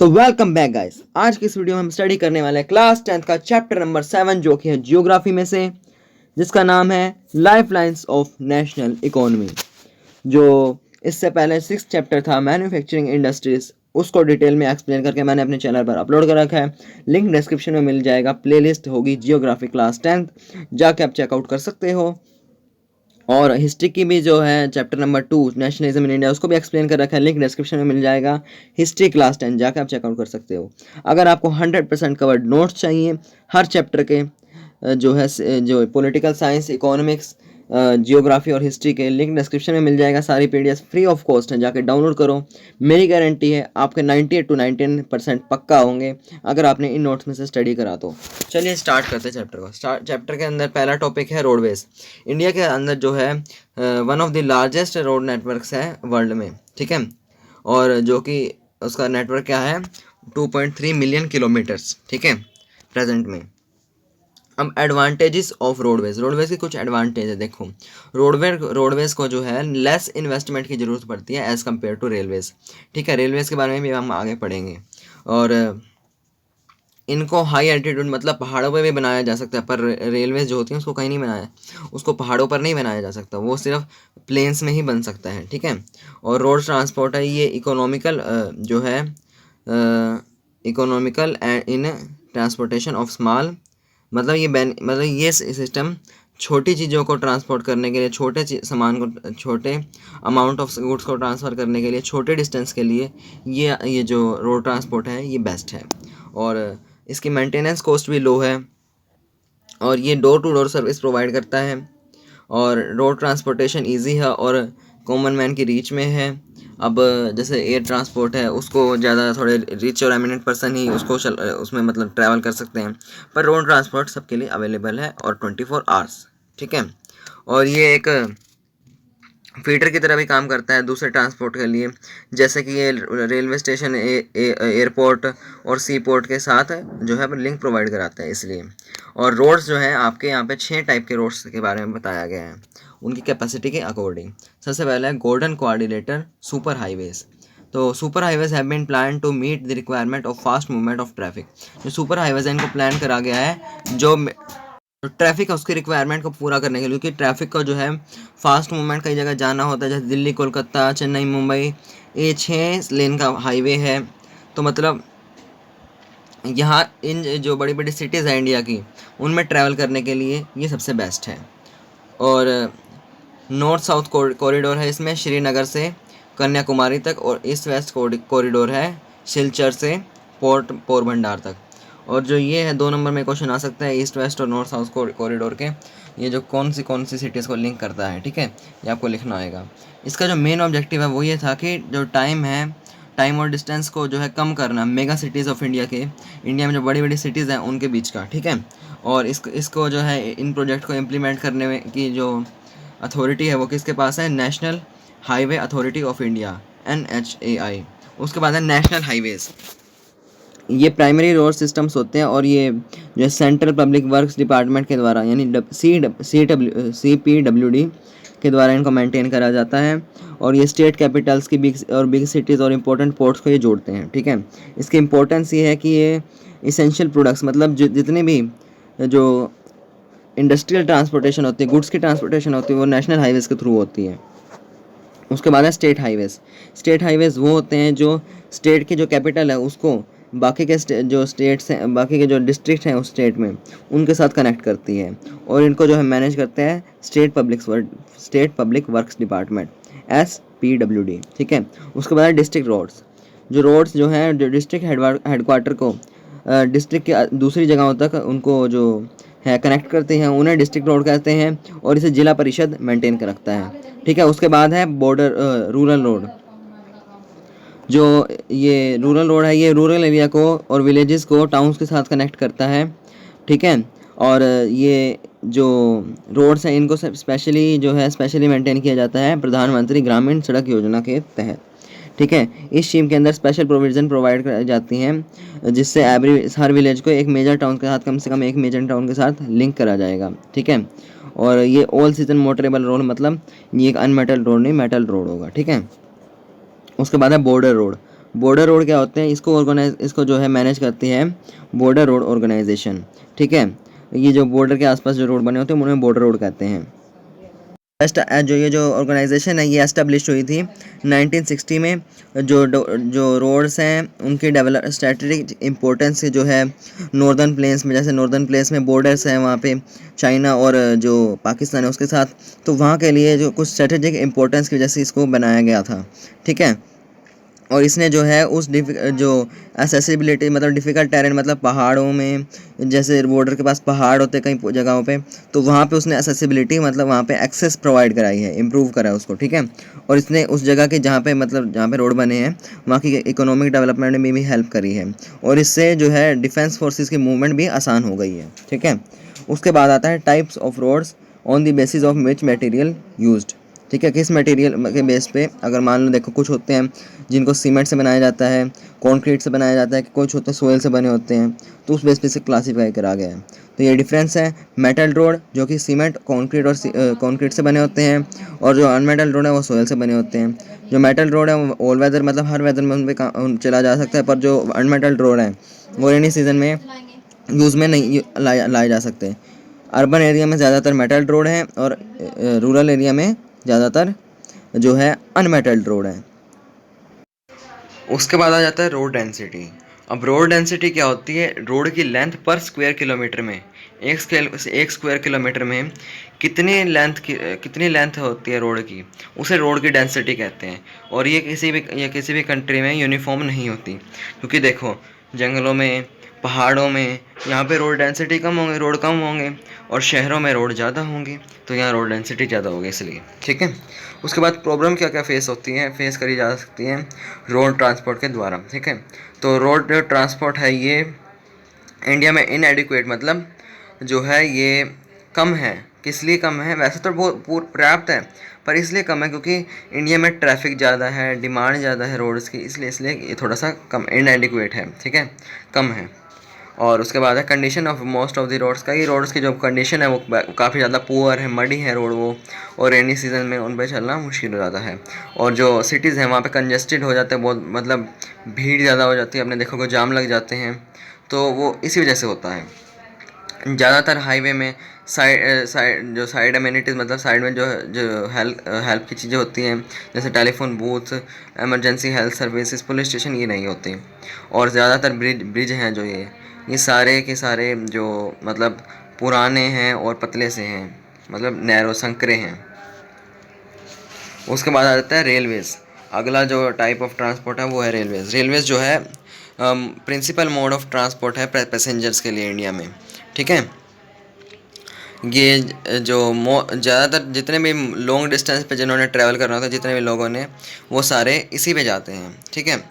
तो welcome back guys. आज की इस वीडियो में हम स्टडी करने वाले हैं क्लास 10th का चैप्टर नंबर 7 जो कि है जियोग्राफी में से, जिसका नाम है life lines of national economy. जो इससे पहले 6th चैप्टर था मैन्युफैक्चरिंग इंडस्ट्रीज, उसको डिटेल में एक्सप्लेन करके मैंने अपने चैनल पर अपलोड कर रखा है। लिंक डिस्क्रिप्शन में मिल जाएगा। प्लेलिस्ट होगी जियोग्राफी क्लास 10th, जाके आप चेकआउट कर सकते हो। और हिस्ट्री की भी जो है chapter number 2 nationalism in India, उसको भी एक्सप्लेन कर रखा है। लिंक डिस्क्रिप्शन में मिल जाएगा। हिस्ट्री क्लास 10 जाकर आप चेकआउट कर सकते हो। अगर आपको 100% कवर्ड नोट्स चाहिए हर चैप्टर के, जो है जो पॉलिटिकल साइंस, इकोनॉमिक्स, जियोग्राफी और हिस्ट्री के, लिंक डिस्क्रिप्शन में मिल जाएगा। सारी पीडीएफ फ्री ऑफ कॉस्ट है, जाके डाउनलोड करो। मेरी गारंटी है आपके 98 to 99% पक्का होंगे अगर आपने इन नोट्स में से स्टडी करा तो। चलिए स्टार्ट करते हैं चैप्टर को। चैप्टर के अंदर पहला टॉपिक है रोडवेज। इंडिया के अंदर जो है one of the largest road networks है वर्ल्ड में, ठीक है। और जो कि उसका नेटवर्क क्या है, 2.3 मिलियन किलोमीटर्स, ठीक है, प्रेजेंट में। अब एडवांटेजेस ऑफ रोडवेज। रोडवेज के कुछ एडवांटेज है। देखो, रोडवेज को जो है लेस इन्वेस्टमेंट की ज़रूरत पड़ती है एज़ कम्पेयर टू रेलवेज, ठीक है। रेलवेज के बारे में भी हम आगे पढ़ेंगे। और इनको हाई एल्टीट्यूड मतलब पहाड़ों पे भी बनाया जा सकता है, पर रेलवेज जो होती हैं उसको कहीं नहीं बनाया, उसको पहाड़ों पर नहीं बनाया जा सकता, वो सिर्फ प्लेन्स में ही बन सकता है, ठीक है। और रोड ट्रांसपोर्ट है, ये इकोनॉमिकल जो है economical in transportation of small, मतलब ये सिस्टम छोटी चीज़ों को ट्रांसपोर्ट करने के लिए, छोटे सामान को, छोटे अमाउंट ऑफ गुड्स को ट्रांसफ़र करने के लिए, छोटे डिस्टेंस के लिए ये जो रोड ट्रांसपोर्ट है ये बेस्ट है। और इसकी मेंटेनेंस कॉस्ट भी लो है। और ये door to door service provide करता है। और रोड ट्रांसपोर्टेशन इजी है और कॉमन मैन की रीच में है। अब जैसे एयर ट्रांसपोर्ट है, उसको ज़्यादा थोड़े रिच और एमिनेंट पर्सन ही उसमें मतलब ट्रैवल कर सकते हैं, पर रोड ट्रांसपोर्ट सबके लिए अवेलेबल है और 24 आवर्स, ठीक है। और ये एक फीडर की तरह भी काम करता है दूसरे ट्रांसपोर्ट के लिए, जैसे कि ये रेलवे स्टेशन, एयरपोर्ट और सी पोर्ट के साथ जो है लिंक प्रोवाइड कराता है, इसलिए। और रोड्स जो है आपके यहाँ पे 6 टाइप के रोड्स के बारे में बताया गया है उनकी कैपेसिटी के अकॉर्डिंग। सबसे पहला है गोल्डन कोऑर्डिनेटर सुपर हाईवेज। तो super highways have been plan to meet the requirement of fast movement of traffic. जो सुपर हाईवेज है इनको प्लान करा गया है जो ट्रैफिक है उसकी रिक्वायरमेंट को पूरा करने के लिए, क्योंकि ट्रैफिक का जो है फास्ट मूवमेंट कई जगह जाना होता है, जैसे दिल्ली, कोलकाता, चेन्नई, मुंबई, ये 6 लेन का हाईवे है। तो मतलब यहाँ इन जो बड़ी बड़ी सिटीज़ हैं इंडिया की, उनमें ट्रैवल करने के लिए ये सबसे बेस्ट है। और नॉर्थ साउथ कॉरिडोर है इसमें, श्रीनगर से कन्याकुमारी तक। और ईस्ट वेस्ट कॉरिडोर है, सिलचर से पोरबंदर तक। और जो ये है 2 नंबर में क्वेश्चन आ सकता है, ईस्ट वेस्ट और नॉर्थ साउथ कॉरिडोर के, ये जो कौन सी सिटीज़ को लिंक करता है, ठीक है, ये आपको लिखना आएगा। इसका जो मेन ऑब्जेक्टिव है वो ये था कि जो टाइम और डिस्टेंस को जो है कम करना, मेगा सिटीज़ ऑफ इंडिया में जो बड़ी बड़ी सिटीज़ हैं उनके बीच का, ठीक है। और इसको जो है इन प्रोजेक्ट को इम्प्लीमेंट करने में की जो अथॉरिटी है वो किसके पास है, national highway authority of India, NHAI। उसके बाद है नेशनल हाईवेज़। ये प्राइमरी रोड सिस्टम्स होते हैं और ये जो है सेंट्रल पब्लिक वर्क्स डिपार्टमेंट के द्वारा, यानी CPWD के द्वारा इनको मेंटेन करा जाता है। और ये स्टेट कैपिटल्स की बिग सिटीज़ और इम्पोर्टेंट पोर्ट्स को ये जोड़ते हैं, ठीक है। इसकी इम्पोर्टेंस ये है कि ये इसेंशियल प्रोडक्ट्स, मतलब जितनी भी जो इंडस्ट्रियल ट्रांसपोर्टेशन होती है, गुड्स की ट्रांसपोर्टेशन होती है, वो नेशनल हाईवेज़ के थ्रू होती है। उसके बाद है स्टेट हाईवेज़। स्टेट हाईवेज़ वो होते हैं जो स्टेट की जो कैपिटल है उसको बाकी के जो स्टेट्स हैं, बाकी के जो डिस्ट्रिक्ट हैं उस स्टेट में, उनके साथ कनेक्ट करती है। और इनको जो है मैनेज करते हैं state public works department, SPWD, ठीक है। उसके बाद है डिस्ट्रिक्ट रोड्स। जो रोड्स जो हैं, जो डिस्ट्रिक्ट हेडक्वार्टर को डिस्ट्रिक्ट के दूसरी जगहों तक उनको जो है कनेक्ट करते हैं, उन्हें डिस्ट्रिक्ट रोड कहते हैं। और इसे जिला परिषद मेंटेन कर रखता है, ठीक है। उसके बाद है बॉर्डर रूरल रोड। जो ये रूरल रोड है, ये रूरल एरिया को और विलेजेस को टाउन्स के साथ कनेक्ट करता है, ठीक है। और ये जो रोड्स हैं इनको स्पेशली मेंटेन किया जाता है प्रधानमंत्री ग्रामीण सड़क योजना के तहत, ठीक है। इस स्कीम के अंदर स्पेशल प्रोविज़न प्रोवाइड कराई जाती हैं, जिससे हर विलेज को एक मेजर टाउन के साथ, कम से कम एक मेजर टाउन के साथ लिंक करा जाएगा, ठीक है। और ये ऑल सीजन मोटरेबल रोड, मतलब ये एक अनमेटल रोड नहीं, मेटल रोड होगा, ठीक है। उसके बाद है बॉर्डर रोड। बॉर्डर रोड क्या होते हैं, इसको जो है मैनेज करती है बॉर्डर रोड ऑर्गेनाइजेशन, ठीक है। ये जो बॉर्डर के आसपास जो रोड बने होते हैं उन्हें बॉर्डर रोड कहते हैं। ये जो ऑर्गेनाइजेशन है ये एस्टेब्लिश हुई थी 1960 में। जो रोड्स हैं उनकी डेवलप स्ट्रेटेजिक इम्पोर्टेंस जो है नॉर्दर्न प्लेन्स में, जैसे नॉर्दर्न प्लेन्स में बॉर्डर्स हैं वहाँ पे चाइना और जो पाकिस्तान है उसके साथ, तो वहाँ के लिए जो कुछ स्ट्रेटेजिक इम्पोर्टेंस की वजह से इसको बनाया गया था, ठीक है। और इसने जो है जो एसेसिबिलिटी मतलब डिफ़िकल्ट टेरेन मतलब पहाड़ों में, जैसे बॉर्डर के पास पहाड़ होते हैं कई जगहों पे, तो वहाँ पे उसने एसेसिबिलिटी मतलब वहाँ पे एक्सेस प्रोवाइड कराई है, इम्प्रूव करा है उसको, ठीक है। और इसने उस जगह के जहाँ पे रोड बने हैं वहाँ की इकोनॉमिक डेवलपमेंट में भी हेल्प करी है, और इससे जो है डिफेंस फोर्सेस की मूवमेंट भी आसान हो गई है, ठीक है। उसके बाद आता है types of roads on the basis of which material used, ठीक है। किस मटेरियल के बेस पे, अगर मान लो देखो कुछ होते हैं जिनको सीमेंट से बनाया जाता है, कंक्रीट से बनाया जाता है, कुछ होते हैं सोयल से बने होते हैं, तो उस बेस पे से क्लासीफाई करा गया है। तो ये डिफरेंस है। मेटल रोड जो कि सीमेंट कंक्रीट से बने होते हैं, और जो अनमेटल रोड है वो सोयल से बने होते हैं। जो मेटल रोड है वो ऑल वेदर मतलब हर वेदर में उन पर चला जा सकता है, पर जो अनमेटल रोड है वो रेनी सीजन में यूज़ में नहीं लाए जा सकते। अर्बन एरिया में ज़्यादातर मेटल रोड है और रूरल एरिया में ज़्यादातर जो है अनमेटल्ड रोड है। उसके बाद आ जाता है रोड डेंसिटी। अब रोड डेंसिटी क्या होती है, रोड की लेंथ पर स्क्वायर किलोमीटर में, एक स्क्वायर किलोमीटर में कितनी लेंथ होती है रोड की, उसे रोड की डेंसिटी कहते हैं। और ये किसी भी कंट्री में यूनिफॉर्म नहीं होती, क्योंकि देखो जंगलों में, पहाड़ों में यहाँ पे रोड डेंसिटी कम होंगे, रोड कम होंगे, और शहरों में रोड ज़्यादा होंगी, तो यहाँ रोड डेंसिटी ज़्यादा होगी इसलिए, ठीक है। उसके बाद प्रॉब्लम क्या क्या फेस करी जा सकती हैं रोड ट्रांसपोर्ट के द्वारा, ठीक है। तो रोड ट्रांसपोर्ट है ये इंडिया में इनएडिक्वेट मतलब जो है ये कम है। किस लिए कम है, वैसे तो बहुत पर्याप्त है, पर इसलिए कम है क्योंकि इंडिया में ट्रैफिक ज़्यादा है, डिमांड ज़्यादा है रोड्स की, इसलिए ये थोड़ा सा कम इनएडिक्वेट है, ठीक है, कम है। और उसके बाद है condition of most of the roads का, ये रोड्स की जो कंडीशन है वो काफ़ी ज़्यादा पुअर है, मडी है रोड वो, और रेनी सीज़न में उन पर चलना मुश्किल हो जाता है। और जो सिटीज़ हैं वहाँ पे कंजेस्टेड हो जाते हैं बहुत, मतलब भीड़ ज़्यादा हो जाती है, आपने देखोगे जाम लग जाते हैं, तो वो इसी वजह से होता है। ज़्यादातर हाईवे में साइड अमेनिटीज़ मतलब साइड में जो हेल्प की चीज़ें होती हैं, जैसे telephone booth, emergency health services, police station, ये नहीं होती। और ज़्यादातर ब्रिज हैं जो ये सारे के सारे जो मतलब पुराने हैं और पतले से हैं, मतलब नैरो संकरे हैं। उसके बाद आ जाता है रेलवेज़। अगला जो टाइप ऑफ ट्रांसपोर्ट है वो है रेलवेज़ जो है प्रिंसिपल मोड ऑफ ट्रांसपोर्ट है पैसेंजर्स के लिए इंडिया में, ठीक है। ये जो ज़्यादातर जितने भी लॉन्ग डिस्टेंस पे जिन्होंने ट्रैवल करना होता है, जितने भी लोगों ने, वो सारे इसी पे जाते हैं, ठीक है।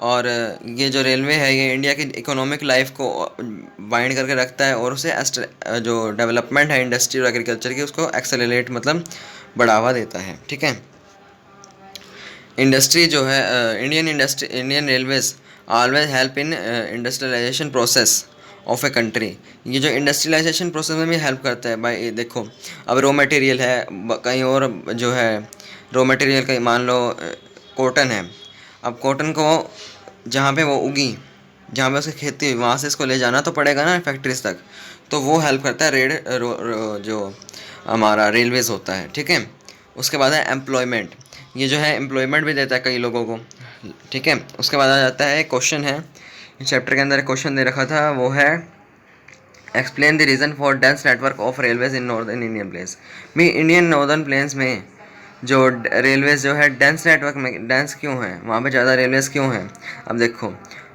और ये जो रेलवे है ये इंडिया की इकोनॉमिक लाइफ को बाइंड करके रखता है, और उसे जो डेवलपमेंट है इंडस्ट्री और एग्रीकल्चर की उसको एक्सेलरेट मतलब बढ़ावा देता है, ठीक है। इंडस्ट्री जो है Indian railways always help in industrialization process of a country. ये जो इंडस्ट्रियलाइजेशन प्रोसेस में भी हेल्प करता है भाई। देखो अब रॉ मटेरियल है कहीं और, जो है रॉ मटेरियल कहीं मान लो कॉटन है, अब कॉटन को जहाँ पे वो उगी, जहाँ पे उसकी खेती हुई, वहाँ से इसको ले जाना तो पड़ेगा ना फैक्ट्रीज तक, तो वो हेल्प करता है जो हमारा रेलवेज़ होता है, ठीक है। उसके बाद है एम्प्लॉयमेंट, ये जो है एम्प्लॉयमेंट भी देता है कई लोगों को, ठीक है। उसके बाद आ जाता है क्वेश्चन है, चैप्टर के अंदर क्वेश्चन दे रखा था, वो है explain the reason for dense network of railways in northern Indian place. भी इंडियन नॉर्दर्न प्लेन्स में जो रेलवेज़ जो है डेंस नेटवर्क में डेंस क्यों है, वहाँ पे ज़्यादा रेलवेज़ क्यों हैं। अब देखो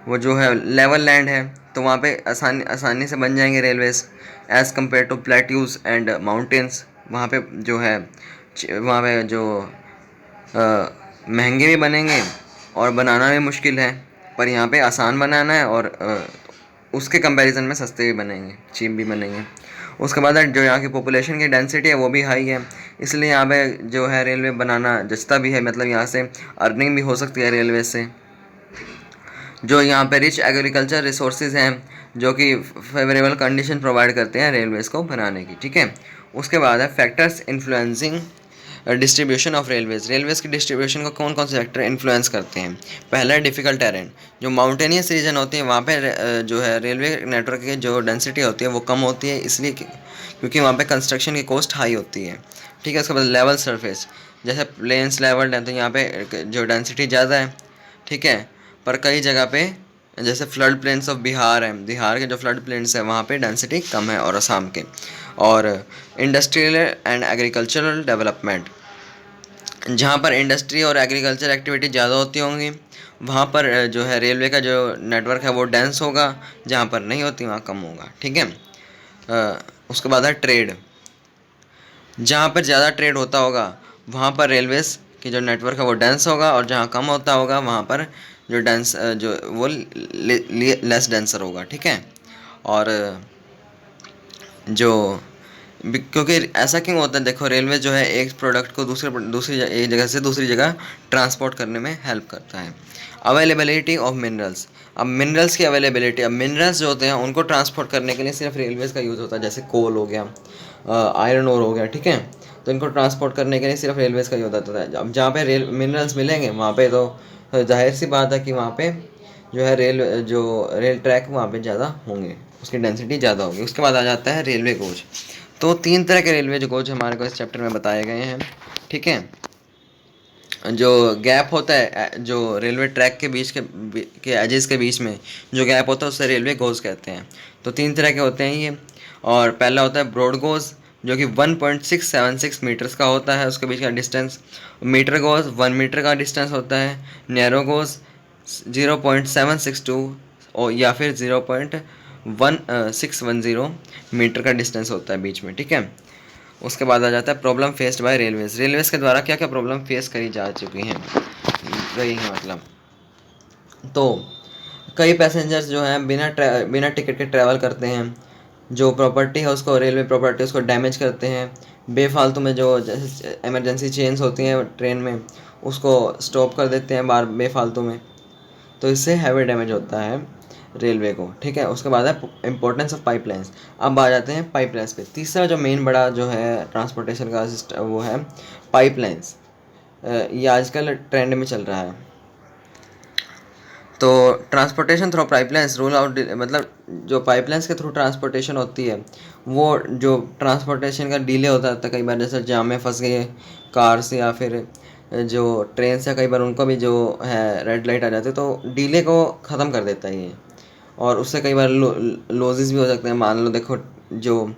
वो जो है लेवल लैंड है, तो वहाँ पे आसानी से बन जाएंगे railways as compare to plateaus and mountains. वहाँ पे जो है वहाँ पे जो महंगे भी बनेंगे और बनाना भी मुश्किल है, पर यहाँ पे आसान बनाना है, और उसके कंपैरिजन में सस्ते भी बनेंगे, चीप भी बनेंगे। उसके बाद जो यहाँ की पॉपुलेशन की डेंसिटी है वो भी हाई है, इसलिए यहाँ पे जो है रेलवे बनाना जचता भी है, मतलब यहाँ से अर्निंग भी हो सकती है रेलवे से। जो यहाँ पे रिच एग्रीकल्चर रिसोर्सेज हैं जो कि फेवरेबल कंडीशन प्रोवाइड करते हैं रेलवेज़ को बनाने की, ठीक है। उसके बाद है factors influencing distribution of railways, railways की डिस्ट्रीब्यूशन को कौन कौन से फैक्टर इन्फ्लुएंस करते हैं। पहला है डिफ़िकल्ट टेरेन, जो माउंटेनियस रीजन होती है वहाँ पे जो है रेलवे नेटवर्क की जो डेंसिटी होती है वो कम होती है, इसलिए क्योंकि वहाँ पे कंस्ट्रक्शन की कॉस्ट हाई होती है। ठीक है, उसके बाद लेवल सरफेस, जैसे प्लेन्स लेवल है तो यहाँ पे जो डेंसिटी ज़्यादा है। ठीक है, पर कई जगह पे जैसे फ्लड प्लेन्स ऑफ बिहार है, बिहार के जो फ्लड प्लेन्स है वहाँ पे डेंसिटी कम है, और असम के। और इंडस्ट्रियल एंड एग्रीकल्चरल डेवलपमेंट, जहाँ पर इंडस्ट्री और एग्रीकल्चर एक्टिविटी ज़्यादा होती होंगी वहाँ पर जो है रेलवे का जो नेटवर्क है वो डेंस होगा, जहाँ पर नहीं होती वहाँ कम होगा। ठीक है, उसके बाद है ट्रेड, जहाँ पर ज़्यादा ट्रेड होता होगा वहाँ पर रेलवेज़ की जो नेटवर्क है वो डेंस होगा, और जहाँ कम होता होगा वहाँ पर जो डेंस जो वो लेस डेंसर होगा। ठीक है, और जो क्योंकि ऐसा क्यों होता है, देखो रेलवे जो है एक प्रोडक्ट को दूसरी एक जगह से दूसरी जगह ट्रांसपोर्ट करने में हेल्प करता है। अवेलेबिलिटी ऑफ मिनरल्स, अब मिनरल्स की अवेलेबिलिटी, अब मिनरल्स जो होते हैं उनको ट्रांसपोर्ट करने के लिए सिर्फ रेलवेज़ का यूज़ होता है, जैसे कोल हो गया, आयरन ओर हो गया। ठीक है, तो इनको ट्रांसपोर्ट करने के लिए सिर्फ रेलवेज़ का यूज़ होता है। अब जहाँ पे रेल मिनरल्स मिलेंगे वहाँ पे तो जाहिर सी बात है कि वहाँ पे जो है रेल ट्रैक वहाँ पे ज़्यादा होंगे, उसकी डेंसिटी ज़्यादा होगी। उसके बाद आ जाता है रेलवे कोच, तो 3 तरह के रेलवे जो कोच हमारे को इस चैप्टर में बताए गए हैं। ठीक है, जो गैप होता है जो रेलवे ट्रैक के बीच के एजेस के बीच में जो गैप होता है उसे रेलवे गोज कहते हैं। तो 3 तरह के होते हैं ये, और पहला होता है ब्रॉड गोज जो कि 1.676 मीटर्स का होता है, उसके बीच का डिस्टेंस। मीटर गोज 1 मीटर का डिस्टेंस होता है। नैरो गोज 0.762 और या फिर 0.1610 मीटर का डिस्टेंस होता है बीच में। ठीक है, उसके बाद आ जाता है problem faced by railways, railways के द्वारा क्या क्या प्रॉब्लम फेस करी जा चुकी हैं गई हैं मतलब। तो कई पैसेंजर्स जो हैं बिना टिकट के ट्रैवल करते हैं, जो प्रॉपर्टी है उसको रेलवे प्रॉपर्टी उसको डैमेज करते हैं, बेफालतू में जो जैसे इमरजेंसी चेंज होती हैं ट्रेन में उसको स्टॉप कर देते हैं बार बेफालतू में, तो इससे हैवी डैमेज होता है रेलवे को। ठीक है, उसके बाद है इंपॉर्टेंस ऑफ पाइपलाइंस। अब आ जाते हैं पाइपलाइंस पे। तीसरा जो मेन बड़ा जो है ट्रांसपोर्टेशन का सिस्टम वो है पाइपलाइंस। ये आजकल ट्रेंड में चल रहा है। तो transportation through pipelines rule out, मतलब जो पाइपलाइंस के थ्रू ट्रांसपोर्टेशन होती है वो जो ट्रांसपोर्टेशन का डिले होता है कई बार, जैसे जाम में फंस गए कार से या फिर जो ट्रेन से, कई बार उनको भी जो है रेड लाइट आ जाती है तो डिले को ख़त्म कर देता है ये, और उससे कई बार लॉसेस भी हो सकते हैं। मान लो देखो जो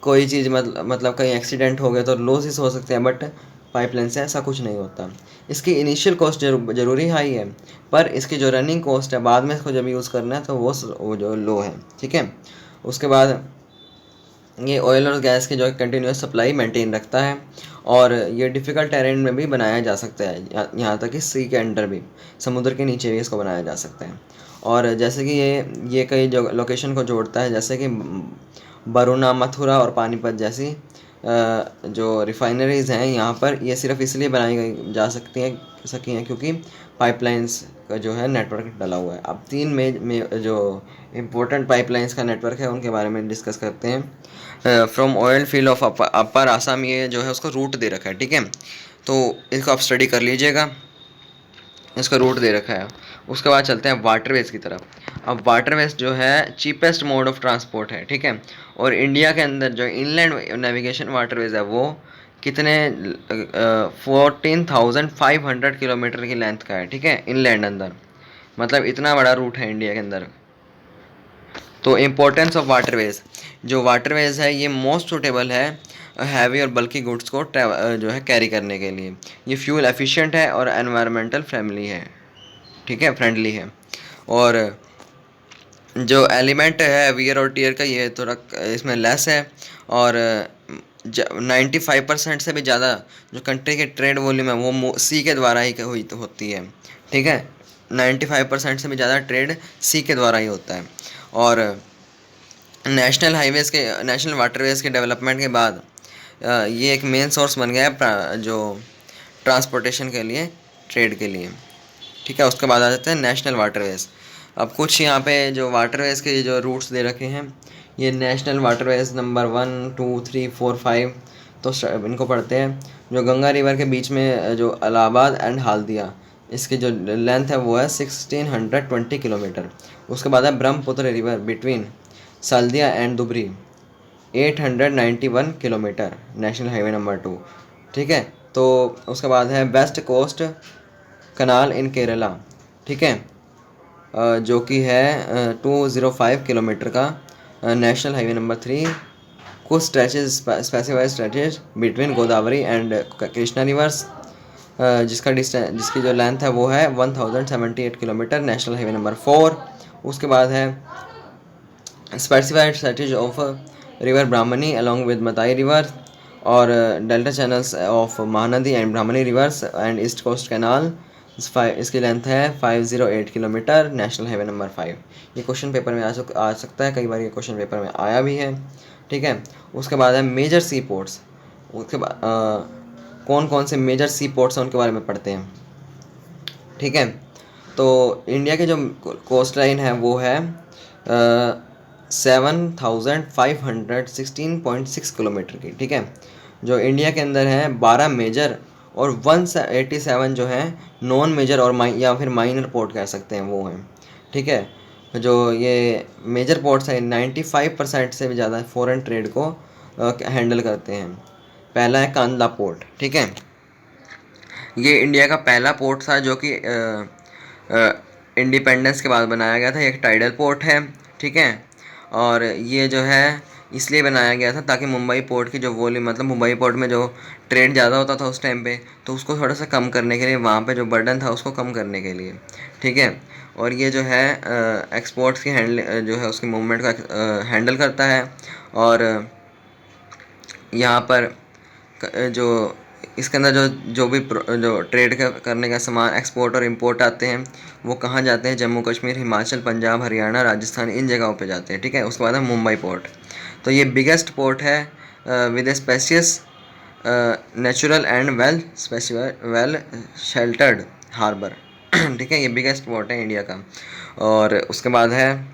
कोई चीज़ मतलब कहीं एक्सीडेंट हो गया तो लॉसेस हो सकते हैं, बट पाइपलाइन से ऐसा कुछ नहीं होता। इसकी इनिशियल कॉस्ट ज़रूरी हाई है, पर इसकी जो रनिंग कॉस्ट है बाद में इसको जब यूज़ करना है तो वो जो लो है। ठीक है, उसके बाद ये ऑयल और गैस की जो कंटिन्यूस सप्लाई मेंटेन रखता है, और ये डिफ़िकल्ट टेरेन में भी बनाया जा सकता है, यहाँ तक कि सी के अंडर भी, समुद्र के नीचे भी इसको बनाया जा सकता है। और जैसे कि ये कई जो लोकेशन को जोड़ता है, जैसे कि बरुणा, मथुरा और पानीपत जैसी जो रिफाइनरीज़ हैं यहाँ पर, ये सिर्फ इसलिए बनाई गई जा सकी हैं क्योंकि पाइपलाइंस का जो है नेटवर्क डला हुआ है। अब 3 में जो इम्पोर्टेंट पाइपलाइंस का नेटवर्क है उनके बारे में डिस्कस करते हैं। From oil field of upper Assam, ये जो है उसको रूट दे रखा है। ठीक है, तो इसको आप स्टडी कर लीजिएगा, इसका रूट दे रखा है। उसके बाद चलते हैं वाटरवेज की तरफ। अब वाटरवेज जो है चीपेस्ट मोड ऑफ ट्रांसपोर्ट है। ठीक है, और इंडिया के अंदर जो इनलैंड नेविगेशन वाटरवेज है वो कितने 14,500 किलोमीटर की लेंथ का है। ठीक है, इनलैंड अंदर, मतलब इतना बड़ा रूट है इंडिया के अंदर। तो इम्पोर्टेंस ऑफ वाटरवेज, जो वाटरवेज है ये मोस्ट सूटेबल है हैवी और बल्कि गुड्स को जो है कैरी करने के लिए। ये फ्यूल एफिशिएंट है और एनवायरमेंटल फ्रेंडली है। ठीक है, फ्रेंडली है। और जो एलिमेंट है वियर और टीयर का ये थोड़ा इसमें लेस है, और 95% से भी ज़्यादा जो कंट्री के ट्रेड वॉल्यूम है वो सी के द्वारा ही होती है। ठीक है, 95% से भी ज़्यादा ट्रेड सी के द्वारा ही होता है। और नेशनल वाटरवेज़ के डेवलपमेंट के बाद ये एक मेन सोर्स बन गया है जो ट्रांसपोर्टेशन के लिए, ट्रेड के लिए। ठीक है, उसके बाद आ जाते हैं नेशनल वाटरवेज़। अब कुछ यहाँ पे जो वाटरवेज़ के जो रूट्स दे रखे हैं, ये नेशनल वाटरवेज़ नंबर 1, 2, 3, 4, 5, तो इनको पढ़ते हैं। जो गंगा रिवर के बीच में जो इलाहाबाद एंड हल्दिया, इसकी जो लेंथ है वो है 1620 किलोमीटर। उसके बाद है Brahmaputra river between Sadiya and Dhubri, 891 kilometre, national highway number 2। ठीक है, तो उसके बाद है west coast canal in Kerala. ठीक है, जो कि है 205 किलोमीटर का, नेशनल हाईवे नंबर 3। कुछ stretches, specified stretches between Godavari and Krishna reverse, जिसकी जो लेंथ है वो है 1078 किलोमीटर, नेशनल हाईवे नंबर 4। उसके बाद है specified stretches of river Brahmani along with Matai river, और delta channels of Mahanadi and Brahmani rivers and east coast canal. इसकी लेंथ है 508 किलोमीटर, नेशनल हाईवे नंबर 5। ये क्वेश्चन पेपर में आ सकता है, कई बार ये क्वेश्चन पेपर में आया भी है। ठीक है, उसके बाद है मेजर सी पोर्ट्स। उसके बाद कौन कौन से मेजर सी पोर्ट्स हैं उनके बारे में पढ़ते हैं। ठीक है, तो इंडिया के जो कोस्ट लाइन है वो है 7516.6 किलोमीटर की। ठीक है, जो इंडिया के अंदर है 12 मेजर और 187 जो है नॉन मेजर और या फिर माइनर पोर्ट कह सकते हैं वो हैं। ठीक है, जो ये मेजर पोर्ट्स हैं 95% से भी ज़्यादा फॉरेन ट्रेड को हैंडल करते हैं। पहला है कांदला पोर्ट। ठीक है, ये इंडिया का पहला पोर्ट था जो कि इंडिपेंडेंस के बाद बनाया गया था। एक टाइडल पोर्ट है। ठीक है, और ये जो है इसलिए बनाया गया था ताकि मुंबई पोर्ट की जो वॉल्यूम, मतलब मुंबई पोर्ट में जो ट्रेड ज़्यादा होता था उस टाइम पे, तो उसको थोड़ा सा कम करने के लिए, वहाँ पे जो बर्डन था उसको कम करने के लिए। ठीक है, और ये जो है एक्सपोर्ट्स की जो है उसकी मूवमेंट का हैंडल करता है। और यहाँ पर जो इसके अंदर जो भी जो ट्रेड करने का सामान एक्सपोर्ट और इंपोर्ट आते हैं वो कहाँ जाते हैं, जम्मू कश्मीर, हिमाचल, पंजाब, हरियाणा, राजस्थान, इन जगहों पे जाते हैं। ठीक है, उसके बाद है मुंबई पोर्ट। तो ये बिगेस्ट पोर्ट है with a spacious natural and well sheltered harbour. ठीक है, ये बिगेस्ट पोर्ट है इंडिया का। और उसके बाद है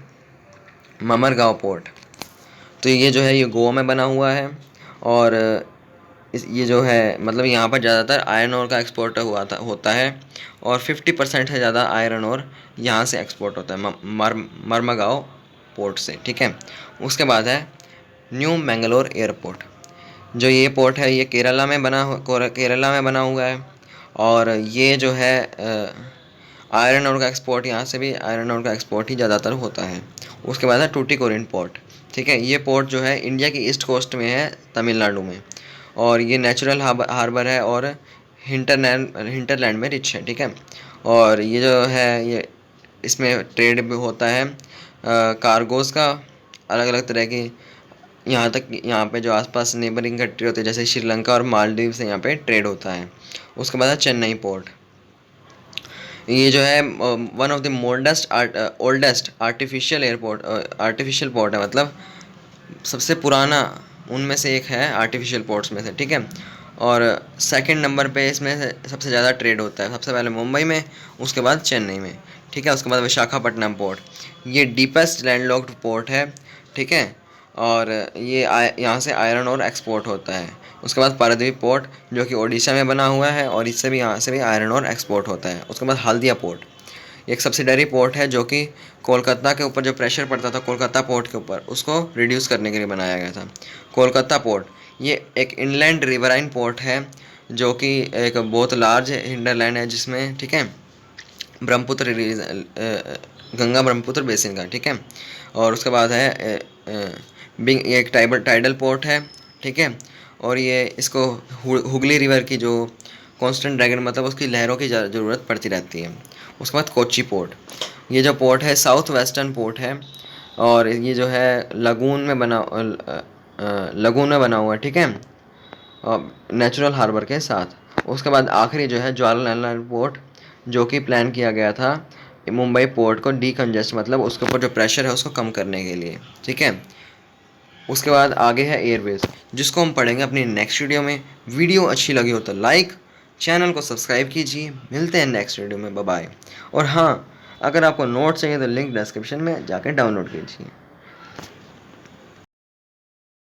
ममरगांव पोर्ट। तो ये जो है ये गोवा में बना हुआ है, और ये जो है मतलब यहाँ पर ज़्यादातर आयरन ओर का एक्सपोर्ट होता है, और 50% से ज़्यादा आयरन ओर यहाँ से एक्सपोर्ट होता है मरमगांव पोर्ट से। ठीक है, उसके बाद है न्यू मैंगलोर एयरपोर्ट। जो ये पोर्ट है ये केरला में बना हुआ है, और ये जो है आयरन ओर का एक्सपोर्ट, यहाँ से भी आयरन ओर का एक्सपोर्ट ही ज़्यादातर होता है। उसके बाद है टूटिकोरिन पोर्ट। ठीक है, ये पोर्ट जो है इंडिया की ईस्ट कोस्ट में है, तमिलनाडु में, और ये नेचुरल हार्बर है और हिंटरलैंड में रिच है। ठीक है, और ये जो है ये इसमें ट्रेड भी होता है कार्गोज़ का, अलग अलग तरह की, यहाँ पे जो आसपास नेबरिंग कंट्री होते हैं जैसे श्रीलंका और मालदीव से यहाँ पे ट्रेड होता है। उसके बाद है चेन्नई पोर्ट। ये जो है one of the oldest artificial port है, मतलब सबसे पुराना उनमें से एक है आर्टिफिशियल पोर्ट्स में से। ठीक है, और सेकंड नंबर पे इसमें से सबसे ज़्यादा ट्रेड होता है, सबसे पहले मुंबई में, उसके बाद चेन्नई में। ठीक है, उसके बाद विशाखापट्टनम पोर्ट, ये डीपेस्ट लैंडलॉक्ड पोर्ट है। ठीक है, और ये यहाँ से आयरन और एक्सपोर्ट होता है। उसके बाद पारादीप पोर्ट जो कि ओडिशा में बना हुआ है, और इससे भी यहाँ से भी आयरन और एक्सपोर्ट होता है। उसके बाद हल्दिया पोर्ट, एक सब्सिडरी पोर्ट है जो कि कोलकाता के ऊपर जो प्रेशर पड़ता था कोलकाता पोर्ट के ऊपर, उसको रिड्यूस करने के लिए बनाया गया था। कोलकाता पोर्ट ये एक इनलैंड रिवराइन पोर्ट है जो कि एक बहुत लार्ज हिंडरलैंड है जिसमें, ठीक है, ब्रह्मपुत्र गंगा ब्रह्मपुत्र बेसिन का। ठीक है, और उसके बाद है बिंग, ये एक टाइडल पोर्ट है। ठीक है, और ये इसको हुगली रिवर की जो कांस्टेंट ड्रैगन, मतलब उसकी लहरों की ज़रूरत पड़ती रहती है। उसके बाद कोच्चि पोर्ट, ये जो पोर्ट है साउथ वेस्टर्न पोर्ट है, और ये जो है लगून में बना हुआ है। ठीक है, नेचुरल हार्बर के साथ। उसके बाद आखिरी जो है जवाहरलाल नेहरू पोर्ट, जो कि प्लान किया गया था मुंबई पोर्ट को डीकंजेस्ट, मतलब उसके ऊपर जो प्रेशर है उसको कम करने के लिए। ठीक है, उसके बाद आगे है एयरवेज, जिसको हम पढ़ेंगे अपनी नेक्स्ट वीडियो में। वीडियो अच्छी लगी हो तो लाइक, चैनल को सब्सक्राइब कीजिए। मिलते हैं नेक्स्ट वीडियो में, बाय बाय। और हाँ, अगर आपको नोट्स चाहिए तो लिंक डिस्क्रिप्शन में जाकर डाउनलोड कीजिए।